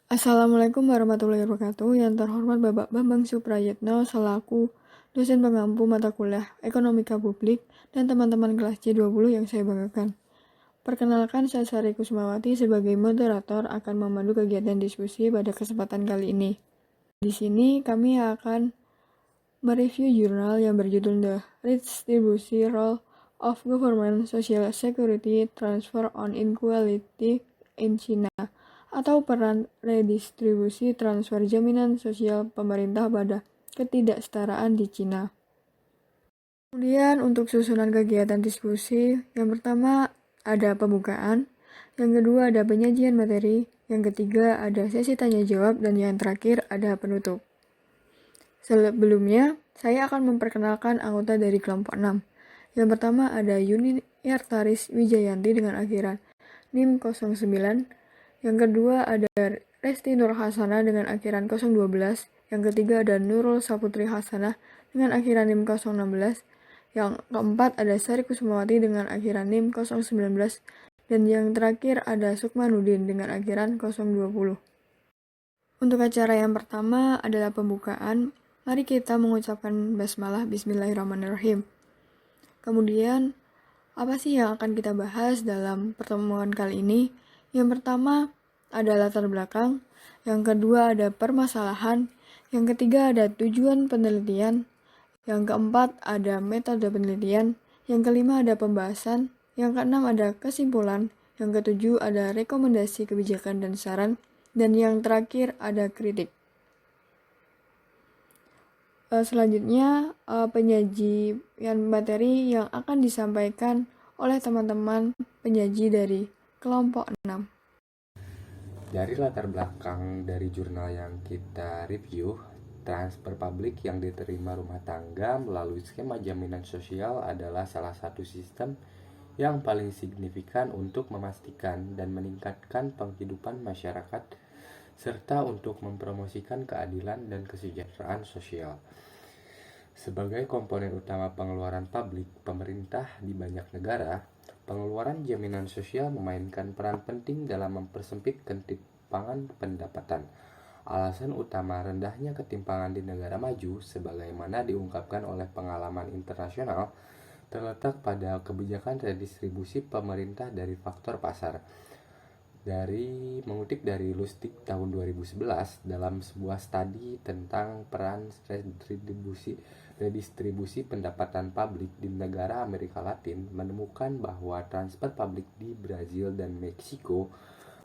Assalamualaikum warahmatullahi wabarakatuh. Yang terhormat Bapak Bambang Suprayitno selaku dosen pengampu mata kuliah Ekonomika Publik dan teman-teman kelas C20 yang saya banggakan. Perkenalkan, saya Sari Kusumawati sebagai moderator akan memandu kegiatan diskusi pada kesempatan kali ini. Di sini kami akan mereview jurnal yang berjudul The Redistribution Role of Government Social Security Transfer on Inequality in China, atau peran redistribusi transfer jaminan sosial pemerintah pada ketidaksetaraan di Cina. Kemudian untuk susunan kegiatan diskusi, yang pertama ada pembukaan, yang kedua ada penyajian materi, yang ketiga ada sesi tanya jawab, dan yang terakhir ada penutup. Sebelumnya, saya akan memperkenalkan anggota dari kelompok 6. Yang pertama ada Yuniartaris Wijayanti dengan akhiran NIM 09. Yang kedua ada Resti Nur Hasanah dengan akhiran 012. Yang ketiga ada Nurul Saputri Hasanah dengan akhiran NIM 016. Yang keempat ada Sari Kusumawati dengan akhiran NIM 019. Dan yang terakhir ada Sukmanudin dengan akhiran 020. Untuk acara yang pertama adalah pembukaan. Mari kita mengucapkan basmalah Bismillahirrahmanirrahim. Kemudian, apa sih yang akan kita bahas dalam pertemuan kali ini? Yang pertama ada latar belakang, yang kedua ada permasalahan, yang ketiga ada tujuan penelitian, yang keempat ada metode penelitian, yang kelima ada pembahasan, yang keenam ada kesimpulan, yang ketujuh ada rekomendasi kebijakan dan saran, dan yang terakhir ada kritik. Selanjutnya penyajian materi yang akan disampaikan oleh teman-teman penyaji dari kelompok 6. Dari latar belakang dari jurnal yang kita review, transfer publik yang diterima rumah tangga melalui skema jaminan sosial adalah salah satu sistem yang paling signifikan untuk memastikan dan meningkatkan penghidupan masyarakat serta untuk mempromosikan keadilan dan kesejahteraan sosial. Sebagai komponen utama pengeluaran publik pemerintah di banyak negara, pengeluaran jaminan sosial memainkan peran penting dalam mempersempit ketimpangan pendapatan. Alasan utama rendahnya ketimpangan di negara maju, sebagaimana diungkapkan oleh pengalaman internasional, terletak pada kebijakan redistribusi pemerintah dari faktor pasar. Mengutip dari Lustig tahun 2011 dalam sebuah studi tentang peran redistribusi pendapatan publik di negara Amerika Latin, menemukan bahwa transfer publik di Brazil dan Meksiko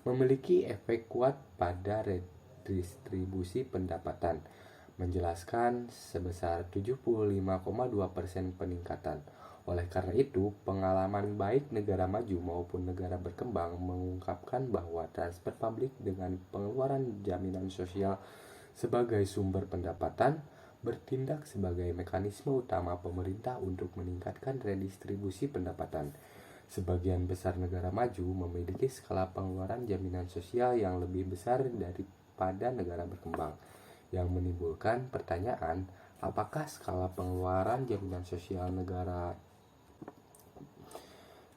memiliki efek kuat pada redistribusi pendapatan, menjelaskan sebesar 75,2% peningkatan. Oleh karena itu, pengalaman baik negara maju maupun negara berkembang mengungkapkan bahwa transfer publik dengan pengeluaran jaminan sosial sebagai sumber pendapatan bertindak sebagai mekanisme utama pemerintah untuk meningkatkan redistribusi pendapatan. Sebagian besar negara maju memiliki skala pengeluaran jaminan sosial yang lebih besar daripada negara berkembang, yang menimbulkan pertanyaan, apakah skala pengeluaran jaminan sosial negara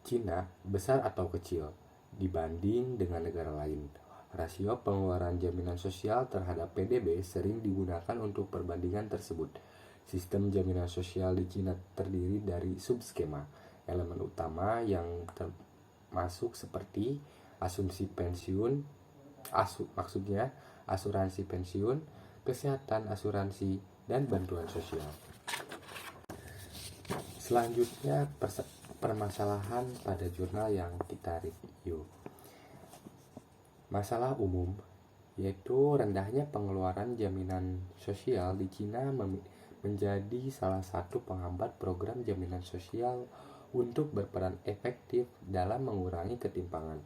Cina besar atau kecil dibanding dengan negara lain. Rasio pengeluaran jaminan sosial terhadap PDB sering digunakan untuk perbandingan tersebut. Sistem jaminan sosial di Cina terdiri dari subskema. Elemen utama yang termasuk seperti asuransi pensiun, kesehatan asuransi, dan bantuan sosial. Selanjutnya permasalahan pada jurnal yang kita review. Masalah umum yaitu rendahnya pengeluaran jaminan sosial di Cina menjadi salah satu penghambat program jaminan sosial untuk berperan efektif dalam mengurangi ketimpangan.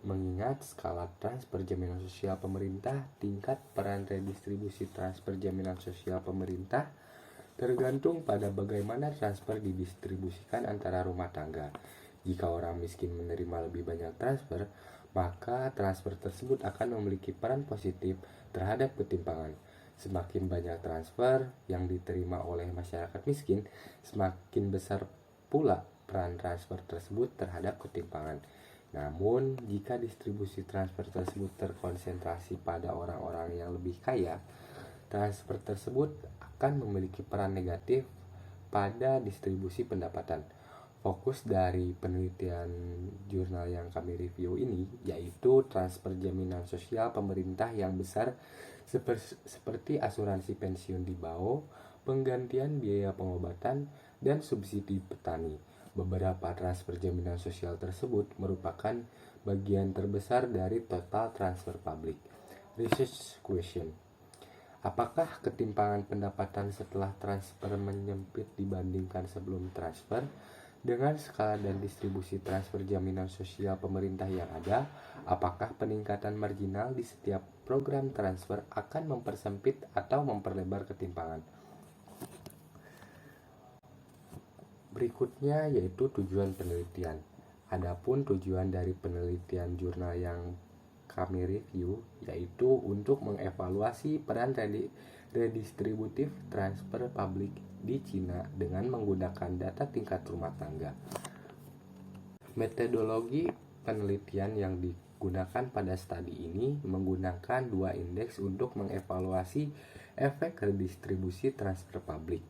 Mengingat skala transfer jaminan sosial pemerintah, tingkat peran redistribusi transfer jaminan sosial pemerintah tergantung pada bagaimana transfer didistribusikan antara rumah tangga. Jika orang miskin menerima lebih banyak transfer, maka transfer tersebut akan memiliki peran positif terhadap ketimpangan. Semakin banyak transfer yang diterima oleh masyarakat miskin, semakin besar pula peran transfer tersebut terhadap ketimpangan. Namun, jika distribusi transfer tersebut terkonsentrasi pada orang-orang yang lebih kaya, transfer tersebut akan memiliki peran negatif pada distribusi pendapatan. Fokus dari penelitian jurnal yang kami review ini yaitu transfer jaminan sosial pemerintah yang besar seperti asuransi pensiun di BAO, penggantian biaya pengobatan, dan subsidi petani. Beberapa transfer jaminan sosial tersebut merupakan bagian terbesar dari total transfer publik. Research question: apakah ketimpangan pendapatan setelah transfer menyempit dibandingkan sebelum transfer? Dengan skala dan distribusi transfer jaminan sosial pemerintah yang ada, apakah peningkatan marginal di setiap program transfer akan mempersempit atau memperlebar ketimpangan? Berikutnya yaitu tujuan penelitian. Adapun tujuan dari penelitian jurnal yang kami review yaitu untuk mengevaluasi peran redistributif transfer publik di Cina dengan menggunakan data tingkat rumah tangga. Metodologi penelitian yang digunakan pada studi ini menggunakan dua indeks untuk mengevaluasi efek redistribusi transfer publik.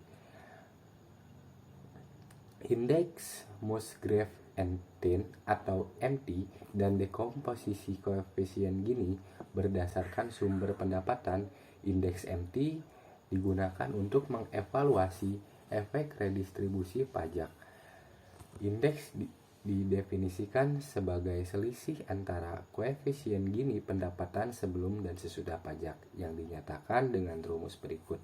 Indeks Musgrave-Ten atau MT dan dekomposisi koefisien Gini berdasarkan sumber pendapatan. Indeks MT digunakan untuk mengevaluasi efek redistribusi pajak. Indeks didefinisikan sebagai selisih antara koefisien Gini pendapatan sebelum dan sesudah pajak yang dinyatakan dengan rumus berikut.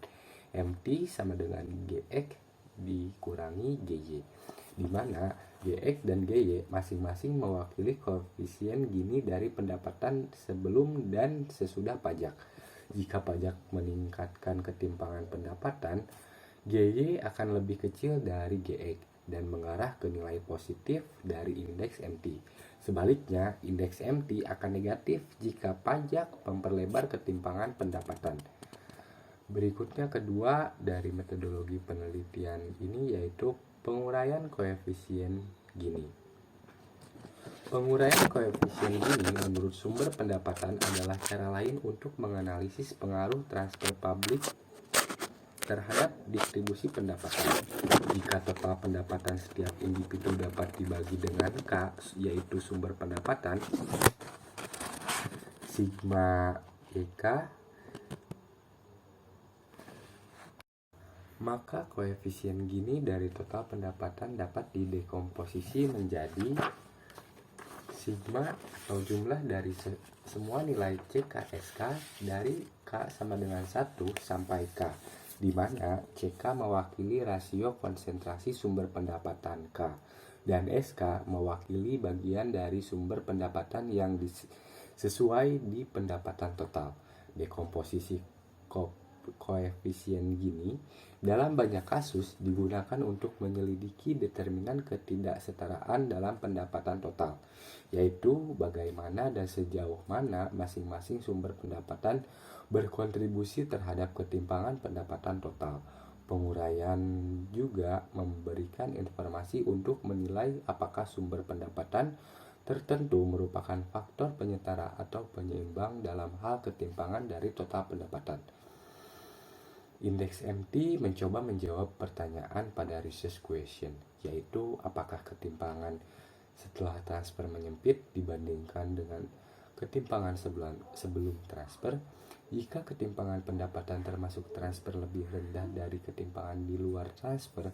MT sama dengan GX dikurangi GY, di mana GX dan GY masing-masing mewakili koefisien Gini dari pendapatan sebelum dan sesudah pajak. Jika pajak meningkatkan ketimpangan pendapatan, GY akan lebih kecil dari GX dan mengarah ke nilai positif dari indeks MT. Sebaliknya, indeks MT akan negatif jika pajak memperlebar ketimpangan pendapatan. Berikutnya kedua dari metodologi penelitian ini yaitu penguraian koefisien Gini. Penguraian koefisien Gini menurut sumber pendapatan adalah cara lain untuk menganalisis pengaruh transfer publik terhadap distribusi pendapatan. Jika total pendapatan setiap individu dapat dibagi dengan K, yaitu sumber pendapatan, sigma EK, maka koefisien Gini dari total pendapatan dapat didekomposisi menjadi sigma atau jumlah dari semua nilai CKSK dari K sama dengan 1 sampai K, di mana CK mewakili rasio konsentrasi sumber pendapatan K dan SK mewakili bagian dari sumber pendapatan yang sesuai di pendapatan total. Dekomposisi koefisien Gini dalam banyak kasus digunakan untuk menyelidiki determinan ketidaksetaraan dalam pendapatan total, yaitu bagaimana dan sejauh mana masing-masing sumber pendapatan berkontribusi terhadap ketimpangan pendapatan total. Penguraian juga memberikan informasi untuk menilai apakah sumber pendapatan tertentu merupakan faktor penyetara atau penyeimbang dalam hal ketimpangan dari total pendapatan. Indeks MT mencoba menjawab pertanyaan pada research question, yaitu apakah ketimpangan setelah transfer menyempit dibandingkan dengan ketimpangan sebelum transfer. Jika ketimpangan pendapatan termasuk transfer lebih rendah dari ketimpangan di luar transfer,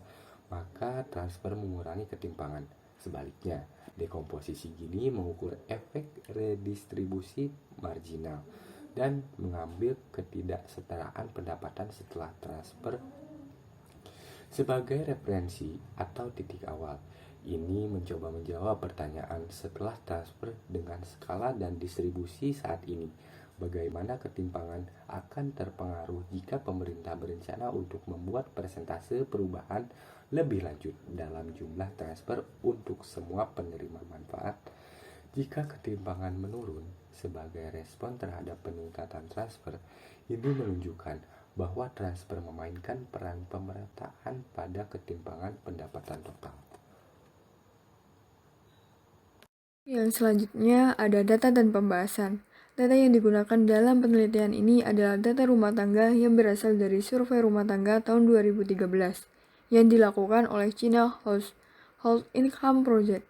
maka transfer mengurangi ketimpangan. Sebaliknya, dekomposisi Gini mengukur efek redistribusi marginal dan mengambil ketidaksetaraan pendapatan setelah transfer sebagai referensi atau titik awal. Ini mencoba menjawab pertanyaan setelah transfer dengan skala dan distribusi saat ini. Bagaimana ketimpangan akan terpengaruh jika pemerintah berencana untuk membuat persentase perubahan lebih lanjut dalam jumlah transfer untuk semua penerima manfaat. Jika ketimpangan menurun sebagai respon terhadap peningkatan transfer, ini menunjukkan bahwa transfer memainkan peran pemerataan pada ketimpangan pendapatan total. Yang selanjutnya ada data dan pembahasan. Data yang digunakan dalam penelitian ini adalah data rumah tangga yang berasal dari survei rumah tangga tahun 2013 yang dilakukan oleh China Household Income Project.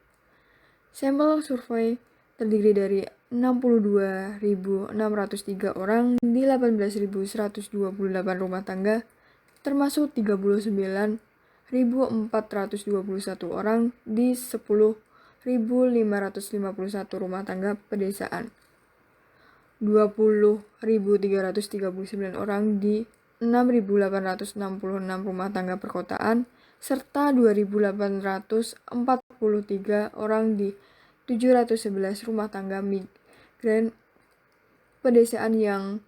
Sampel survei terdiri dari 62.603 orang di 18.128 rumah tangga, termasuk 39.421 orang di 10.551 rumah tangga pedesaan, 20.339 orang di 6.866 rumah tangga perkotaan, serta 2.843 orang di 711 rumah tangga migran pedesaan yang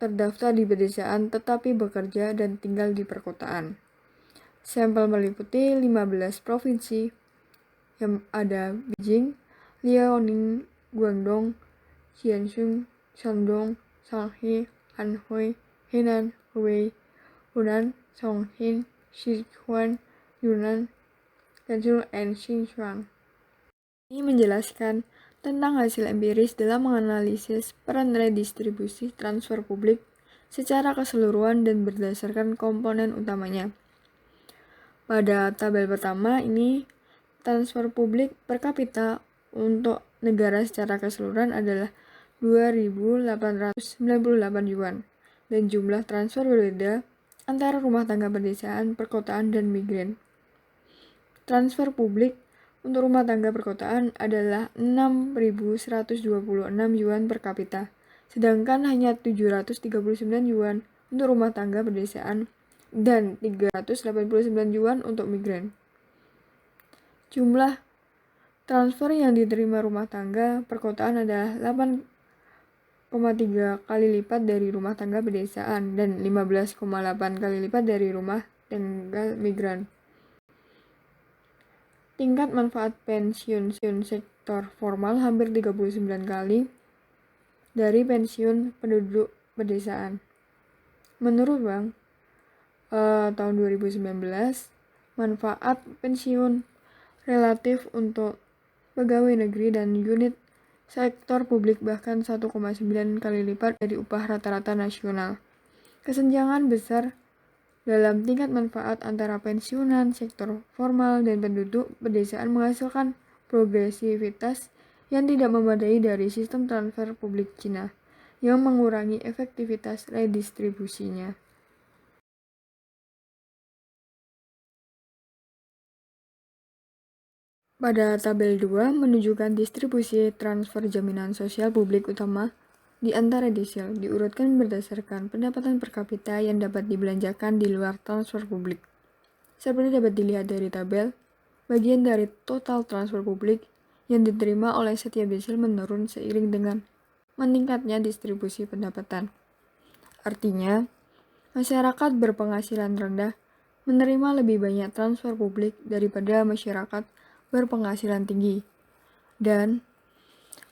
terdaftar di pedesaan tetapi bekerja dan tinggal di perkotaan. Sampel meliputi 15 provinsi yang ada Beijing, Liaoning, Guangdong, Jiangsu, Shandong, Shanxi, Anhui, Henan, Hubei, Hunan, Chongqing, Sichuan, Yunnan, Gansu, dan Sichuan. Ini menjelaskan tentang hasil empiris dalam menganalisis peran redistribusi transfer publik secara keseluruhan dan berdasarkan komponen utamanya. Pada tabel pertama ini, transfer publik per kapita untuk negara secara keseluruhan adalah 2.898 yuan, dan jumlah transfer berbeda antara rumah tangga pedesaan, perkotaan, dan migran. Transfer publik untuk rumah tangga perkotaan adalah 6.126 yuan per kapita, sedangkan hanya 739 yuan untuk rumah tangga pedesaan dan 389 yuan untuk migran. Jumlah transfer yang diterima rumah tangga perkotaan adalah 8,3 kali lipat dari rumah tangga pedesaan dan 15,8 kali lipat dari rumah tangga migran. Tingkat manfaat pensiun sektor formal hampir 39 kali dari pensiun penduduk pedesaan. Menurut Bank tahun 2019, manfaat pensiun relatif untuk pegawai negeri dan unit sektor publik bahkan 1,9 kali lipat dari upah rata-rata nasional. Kesenjangan besar dalam tingkat manfaat antara pensiunan, sektor formal, dan penduduk pedesaan menghasilkan progresivitas yang tidak memadai dari sistem transfer publik Cina, yang mengurangi efektivitas redistribusinya. Pada tabel 2 menunjukkan distribusi transfer jaminan sosial publik utama di antara desil diurutkan berdasarkan pendapatan per kapita yang dapat dibelanjakan di luar transfer publik. Seperti dapat dilihat dari tabel, bagian dari total transfer publik yang diterima oleh setiap desil menurun seiring dengan meningkatnya distribusi pendapatan. Artinya, masyarakat berpenghasilan rendah menerima lebih banyak transfer publik daripada masyarakat berpenghasilan tinggi. Dan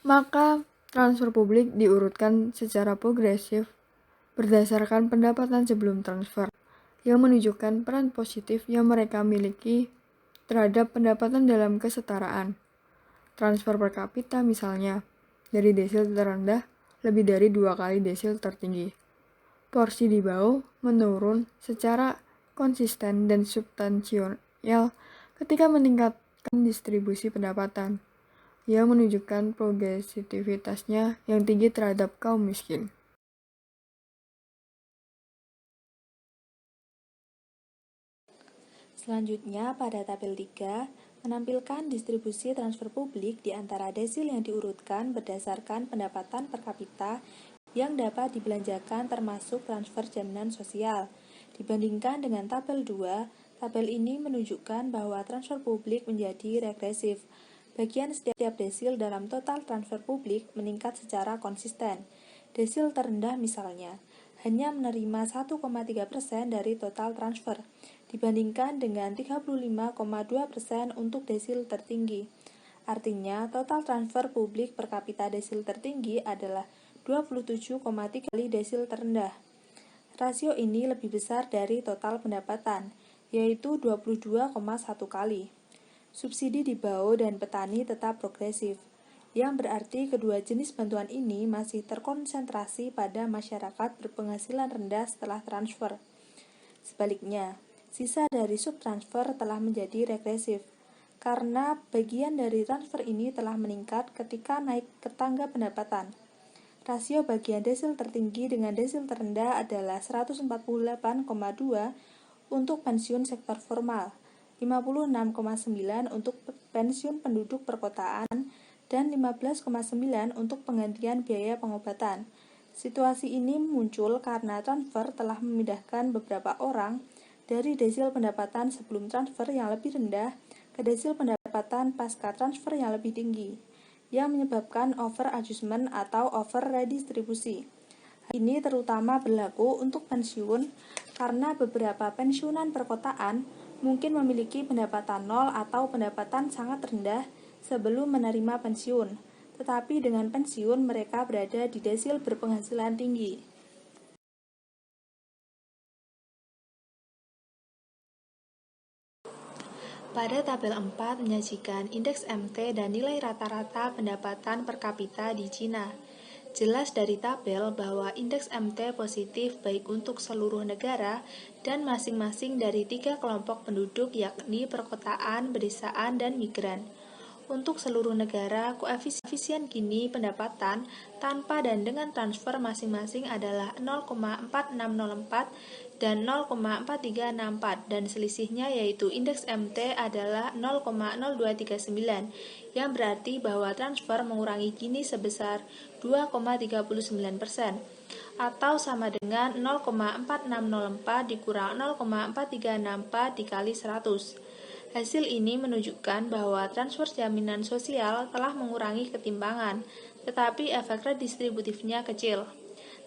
maka transfer publik diurutkan secara progresif berdasarkan pendapatan sebelum transfer, yang menunjukkan peran positif yang mereka miliki terhadap pendapatan dalam kesetaraan. Transfer per kapita misalnya, dari desil terendah lebih dari 2 kali desil tertinggi. Porsi di bawah menurun secara konsisten dan substansial ketika meningkatkan distribusi pendapatan, yang menunjukkan progresivitasnya yang tinggi terhadap kaum miskin. Selanjutnya, pada tabel 3, menampilkan distribusi transfer publik di antara desil yang diurutkan berdasarkan pendapatan per kapita yang dapat dibelanjakan termasuk transfer jaminan sosial. Dibandingkan dengan tabel 2, tabel ini menunjukkan bahwa transfer publik menjadi regresif. Bagian setiap desil dalam total transfer publik meningkat secara konsisten. Desil terendah misalnya, hanya menerima 1,3% dari total transfer, dibandingkan dengan 35,2% untuk desil tertinggi. Artinya, total transfer publik per kapita desil tertinggi adalah 27,3 kali desil terendah. Rasio ini lebih besar dari total pendapatan, yaitu 22,1 kali. Subsidi di BAO dan petani tetap progresif, yang berarti kedua jenis bantuan ini masih terkonsentrasi pada masyarakat berpenghasilan rendah setelah transfer. Sebaliknya, sisa dari subtransfer telah menjadi regresif, karena bagian dari transfer ini telah meningkat ketika naik ke tangga pendapatan. Rasio bagian desil tertinggi dengan desil terendah adalah 148,2 untuk pensiun sektor formal, 56,9 untuk pensiun penduduk perkotaan, dan 15,9 untuk penggantian biaya pengobatan. Situasi ini muncul karena transfer telah memindahkan beberapa orang dari desil pendapatan sebelum transfer yang lebih rendah ke desil pendapatan pasca transfer yang lebih tinggi, yang menyebabkan over adjustment atau over redistribusi. Hal ini terutama berlaku untuk pensiun karena beberapa pensiunan perkotaan mungkin memiliki pendapatan nol atau pendapatan sangat rendah sebelum menerima pensiun, tetapi dengan pensiun mereka berada di desil berpenghasilan tinggi. Pada tabel 4 menyajikan indeks MT dan nilai rata-rata pendapatan per kapita di Cina. Jelas dari tabel bahwa indeks MT positif baik untuk seluruh negara dan masing-masing dari 3 kelompok penduduk yakni perkotaan, pedesaan, dan migran. Untuk seluruh negara, koefisien Gini pendapatan tanpa dan dengan transfer masing-masing adalah 0,4604 dan 0,4364 dan selisihnya yaitu indeks MT adalah 0,0239 yang berarti bahwa transfer mengurangi Gini sebesar 2,39% atau sama dengan 0,4604 dikurang 0,4364 dikali 100. Hasil ini menunjukkan bahwa transfer jaminan sosial telah mengurangi ketimpangan, tetapi efek redistributifnya kecil.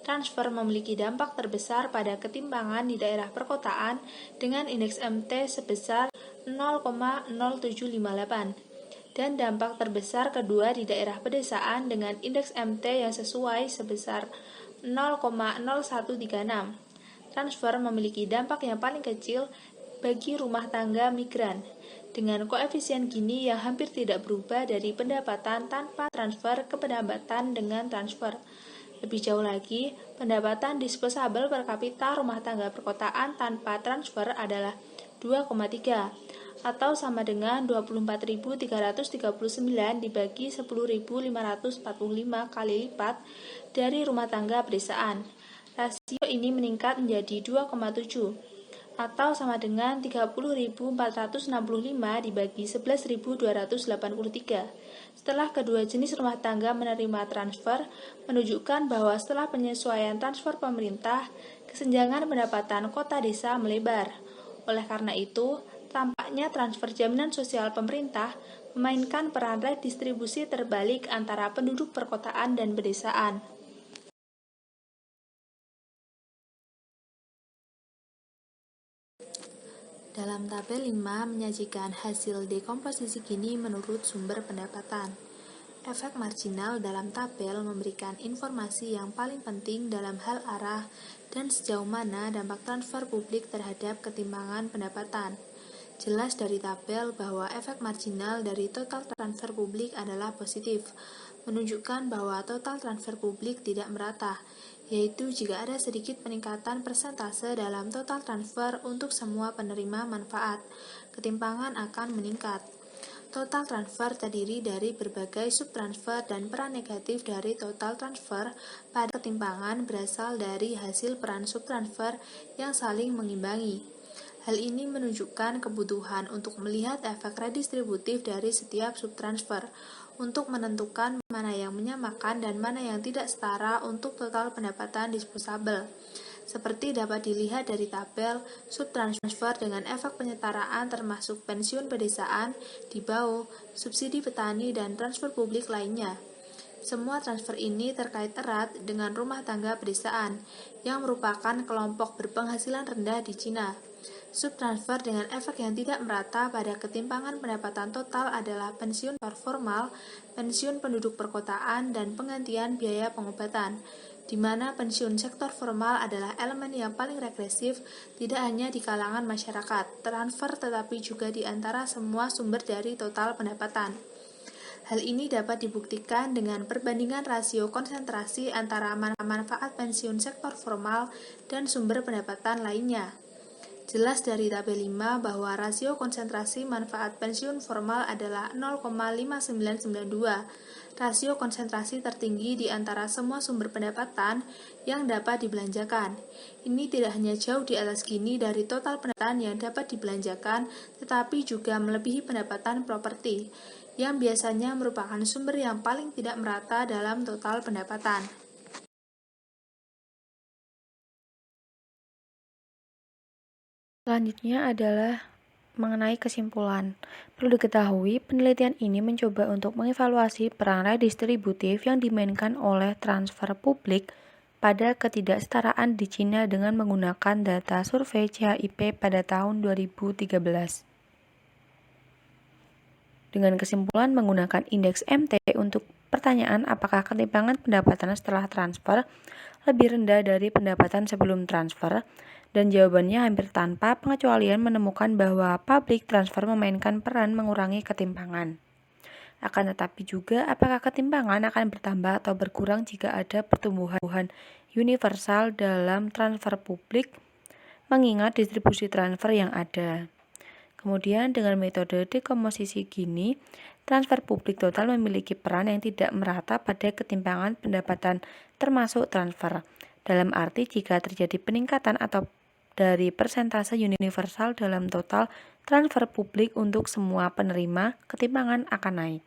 Transfer memiliki dampak terbesar pada ketimpangan di daerah perkotaan dengan indeks MT sebesar 0,0758 dan dampak terbesar kedua di daerah pedesaan dengan indeks MT yang sesuai sebesar 0,0136. Transfer memiliki dampak yang paling kecil bagi rumah tangga migran, dengan koefisien Gini yang hampir tidak berubah dari pendapatan tanpa transfer ke pendapatan dengan transfer. Lebih jauh lagi, pendapatan disposable per kapita rumah tangga perkotaan tanpa transfer adalah 2,3 atau sama dengan 24.339 dibagi 10.545 kali lipat dari rumah tangga pedesaan. Rasio ini meningkat menjadi 2,7 atau sama dengan 30.465 dibagi 11.283. Setelah kedua jenis rumah tangga menerima transfer, menunjukkan bahwa setelah penyesuaian transfer pemerintah, kesenjangan pendapatan kota desa melebar. Oleh karena itu, tampaknya transfer jaminan sosial pemerintah memainkan peran redistribusi terbalik antara penduduk perkotaan dan pedesaan. Dalam tabel 5 menyajikan hasil dekomposisi Gini menurut sumber pendapatan. Efek marginal dalam tabel memberikan informasi yang paling penting dalam hal arah dan sejauh mana dampak transfer publik terhadap ketimpangan pendapatan. Jelas dari tabel bahwa efek marginal dari total transfer publik adalah positif, menunjukkan bahwa total transfer publik tidak merata, yaitu jika ada sedikit peningkatan persentase dalam total transfer untuk semua penerima manfaat, ketimpangan akan meningkat. Total transfer terdiri dari berbagai subtransfer dan peran negatif dari total transfer pada ketimpangan berasal dari hasil peran subtransfer yang saling mengimbangi. Hal ini menunjukkan kebutuhan untuk melihat efek redistributif dari setiap subtransfer untuk menentukan mana yang menyamakan dan mana yang tidak setara untuk total pendapatan disposable. Seperti dapat dilihat dari tabel, subtransfer dengan efek penyetaraan termasuk pensiun pedesaan, di BAO, subsidi petani, dan transfer publik lainnya. Semua transfer ini terkait erat dengan rumah tangga pedesaan, yang merupakan kelompok berpenghasilan rendah di Cina. Subtransfer dengan efek yang tidak merata pada ketimpangan pendapatan total adalah pensiun formal, pensiun penduduk perkotaan, dan penggantian biaya pengobatan. di mana pensiun sektor formal adalah elemen yang paling regresif tidak hanya di kalangan masyarakat transfer tetapi juga di antara semua sumber dari total pendapatan. Hal ini dapat dibuktikan dengan perbandingan rasio konsentrasi antara manfaat pensiun sektor formal dan sumber pendapatan lainnya. Jelas dari tabel 5 bahwa rasio konsentrasi manfaat pensiun formal adalah 0,5992, rasio konsentrasi tertinggi di antara semua sumber pendapatan yang dapat dibelanjakan. Ini tidak hanya jauh di atas Gini dari total pendapatan yang dapat dibelanjakan, tetapi juga melebihi pendapatan properti, yang biasanya merupakan sumber yang paling tidak merata dalam total pendapatan. Selanjutnya adalah mengenai kesimpulan. Perlu diketahui, penelitian ini mencoba untuk mengevaluasi peran redistributif yang dimainkan oleh transfer publik pada ketidaksetaraan di Cina dengan menggunakan data survei CHIP pada tahun 2013. Dengan kesimpulan menggunakan indeks MT untuk pertanyaan apakah ketimpangan pendapatan setelah transfer lebih rendah dari pendapatan sebelum transfer, dan jawabannya hampir tanpa pengecualian menemukan bahwa public transfer memainkan peran mengurangi ketimpangan. Akan tetapi juga apakah ketimpangan akan bertambah atau berkurang jika ada pertumbuhan universal dalam transfer publik mengingat distribusi transfer yang ada. Kemudian dengan metode dekomposisi Gini, transfer publik total memiliki peran yang tidak merata pada ketimpangan pendapatan termasuk transfer. Dalam arti jika terjadi peningkatan atau dari persentase universal dalam total transfer publik untuk semua penerima, ketimpangan akan naik.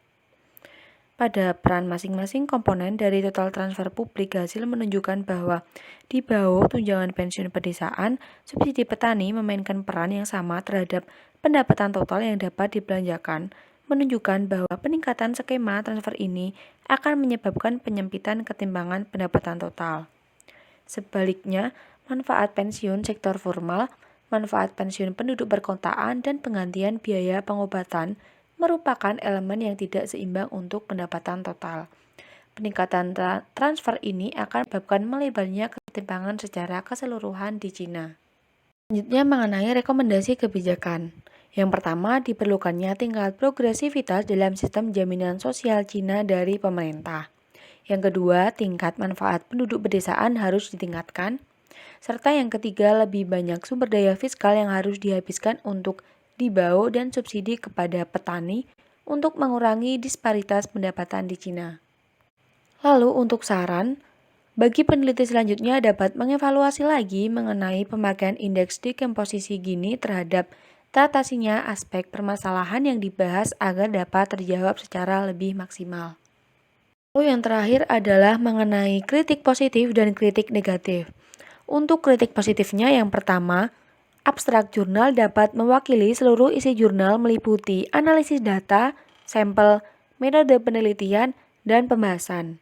Pada peran masing-masing komponen dari total transfer publik, hasil menunjukkan bahwa di bawah tunjangan pensiun pedesaan, subsidi petani memainkan peran yang sama terhadap pendapatan total yang dapat dibelanjakan, menunjukkan bahwa peningkatan skema transfer ini akan menyebabkan penyempitan ketimpangan pendapatan total. Sebaliknya, manfaat pensiun sektor formal, manfaat pensiun penduduk perkotaan, dan penggantian biaya pengobatan merupakan elemen yang tidak seimbang untuk pendapatan total. Peningkatan transfer ini akan menyebabkan melebarnya ketimpangan secara keseluruhan di Cina. Selanjutnya mengenai rekomendasi kebijakan. Yang pertama, diperlukannya tingkat progresivitas dalam sistem jaminan sosial Cina dari pemerintah. Yang kedua, tingkat manfaat penduduk pedesaan harus ditingkatkan. Serta yang ketiga, lebih banyak sumber daya fiskal yang harus dihabiskan untuk dibau dan subsidi kepada petani untuk mengurangi disparitas pendapatan di Cina. Lalu untuk saran, bagi peneliti selanjutnya dapat mengevaluasi lagi mengenai pemakaian indeks dekomposisi Gini terhadap teratasinya aspek permasalahan yang dibahas agar dapat terjawab secara lebih maksimal. Lalu yang terakhir adalah mengenai kritik positif dan kritik negatif. Untuk kritik positifnya yang pertama, abstrak jurnal dapat mewakili seluruh isi jurnal meliputi analisis data, sampel, metode penelitian, dan pembahasan.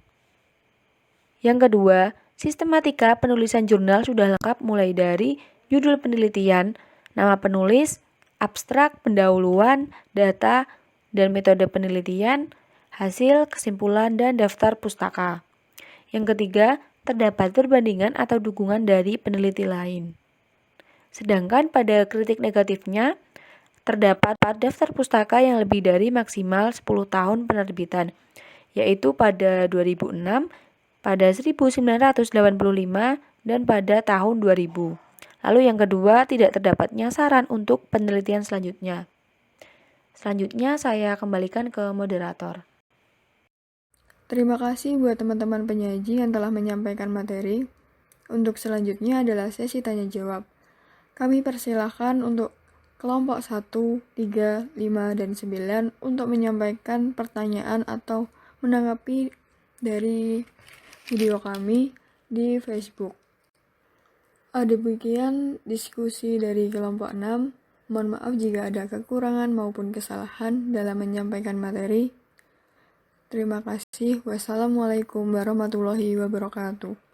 Yang kedua, sistematika penulisan jurnal sudah lengkap mulai dari judul penelitian, nama penulis, abstrak, pendahuluan, data, dan metode penelitian, hasil, kesimpulan, dan daftar pustaka. Yang ketiga, terdapat perbandingan atau dukungan dari peneliti lain. Sedangkan pada kritik negatifnya, terdapat daftar pustaka yang lebih dari maksimal 10 tahun penerbitan, yaitu pada 2006, pada 1985, dan pada tahun 2000. Lalu yang kedua, tidak terdapatnya saran untuk penelitian selanjutnya. Selanjutnya saya kembalikan ke moderator. Terima kasih buat teman-teman penyaji yang telah menyampaikan materi. Untuk selanjutnya adalah sesi tanya jawab. Kami persilahkan untuk kelompok 1, 3, 5, dan 9 untuk menyampaikan pertanyaan atau menanggapi dari video kami di Facebook. Demikian diskusi dari kelompok 6. Mohon maaf jika ada kekurangan maupun kesalahan dalam menyampaikan materi. Terima kasih. Wassalamualaikum warahmatullahi wabarakatuh.